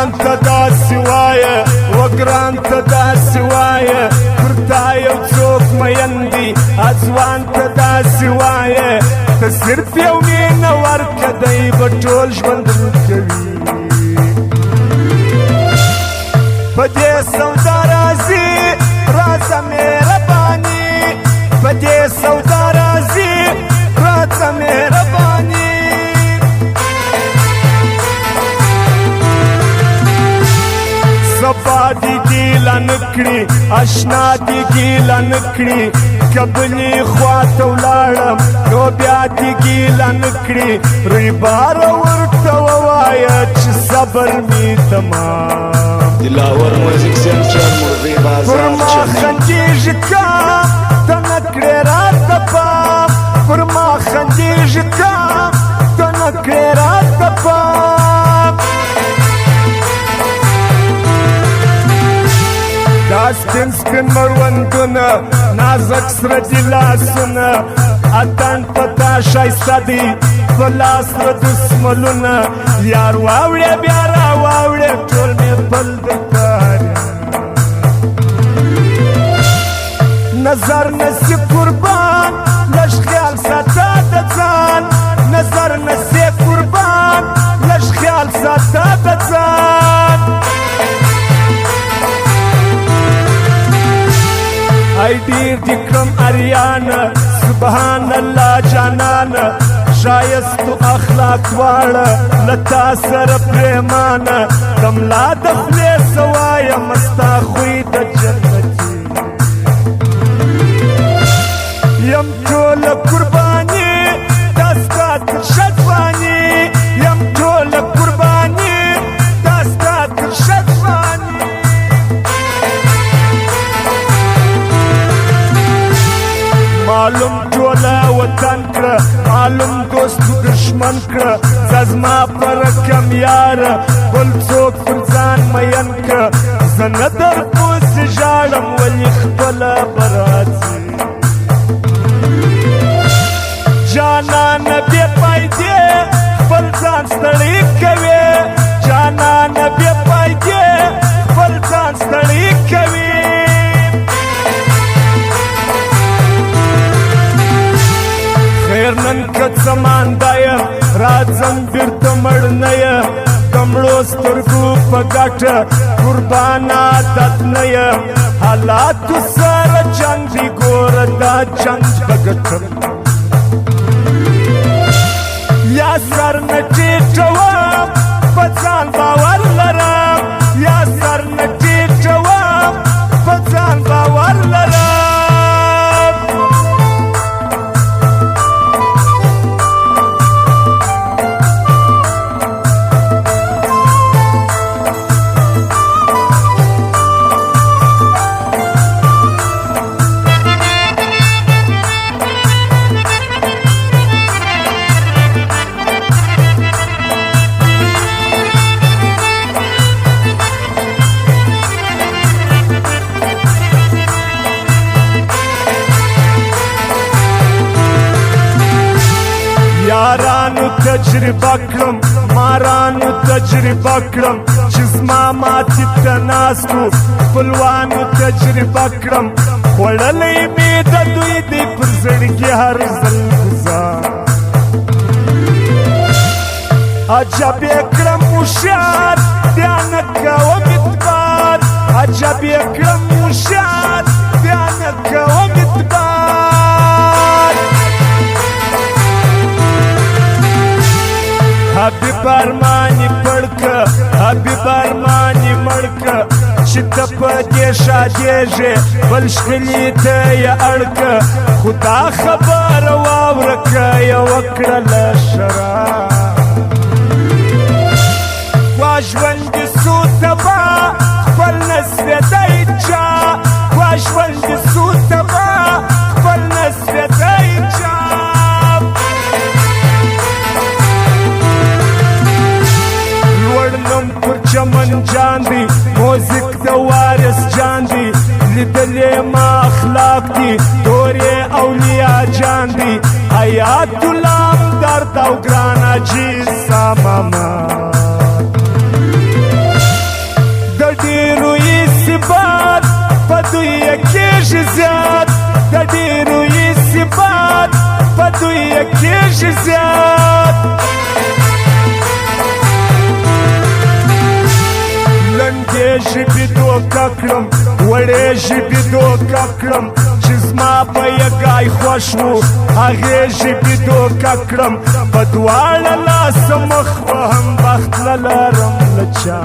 جان ته داسې وایه وګران ته داسې وایه پر تا یو څوک مین دي ځوان ته داسې وایه ته صرف یو مینه ورکه دی به ټول ژوند کوي په دې سودا راځي راځه مهرباني په دې سودا راځي راځه مهرباني سبا دی ګیله نکړي اشنا دی ګیله نکړي کبلي خواته ولاړم نو بیا دی ګیله نکړي ریباره ورته ووایه چې صبر می تمام دلاور موزیک سنټر مرغی بازار پر ما خندېږي کام ته نه کړې راته پام پر ما خندېږي کام ته نه کړې راته پام دا سپین سپین مړوندونه نازک سره دي لاسونه اتن په تا ښایسته دي په لاس له دسملونه یار واوړې بیا را واوړې ټول مې بل درکار نظر نسی قربان لږ خیال ساته د ځان نظر نسی قربان لږ خیال ساته د ځان ای ډیر دې کړم اریانه سبحان الله جانانه ښایستو اخلاق واړه له تا سره پرېمانه د ملا د خولې څه وایم ستا خوی د جنتي یم ټوله قرباني دا ستا تر شدواني یم ټوله قرباني دا ستا تر شدواني معلوم ټوله وطن کړه معلوم دوست دشمن کړه زه زما په رقم یاره بل څوک پر ځان مین کړه زه نه درپسې ژاړم ولې خپله به راځي جانانه بې فایدې خپل ځان ستړی کوې جانانه بې فایدې خپل ځان ستړی کوي خیر نن که څه مانده یم راځم بېرته مړ نه یم د مړو سترګو په ګټه قربان عادت نه یم حالاتو سره جنګ دی ګوره دا جنګ به ګټم یا سر نه ټیټوم په ځان باور لرم یا سر نه ټیټوم په ځان باور لرم یارانو تجربه کړم مارانو تجربه کړم چې زما ماتې ته ناست وو خپلوانو تجربه کړم خوړلی مې د دوی دی پر زړګي هر ځل ګزار عجب یې کړم هوښیار بیا نه کوم اعتبار عجب یې کړم هوښیار بیا نه کوم اعتبار حبیب ارمانی پړکه حبیب ارمانی مړکه چې ته په دې شادېږې بل ښکلي ته یې اړکه خو دا خبره واوره که یې وکړه له شراب خوا ژوند دې سو تبا خپل نسوېدی چا خوا ژوند دې سو تبا خپل نسوېدی چا چمن جان دی موزیک د وارث جان دی لیدلې ما اخلاق دی دورې اولیاء جان دی حیات الله درد او ګران عجیز ساماما کړم وړې ژبې دوکه کړم چې زما په یګای خوښ و هغې ژبې دوکه کړم په دواړه لاسه مخ وهم بخت نه لرم له چا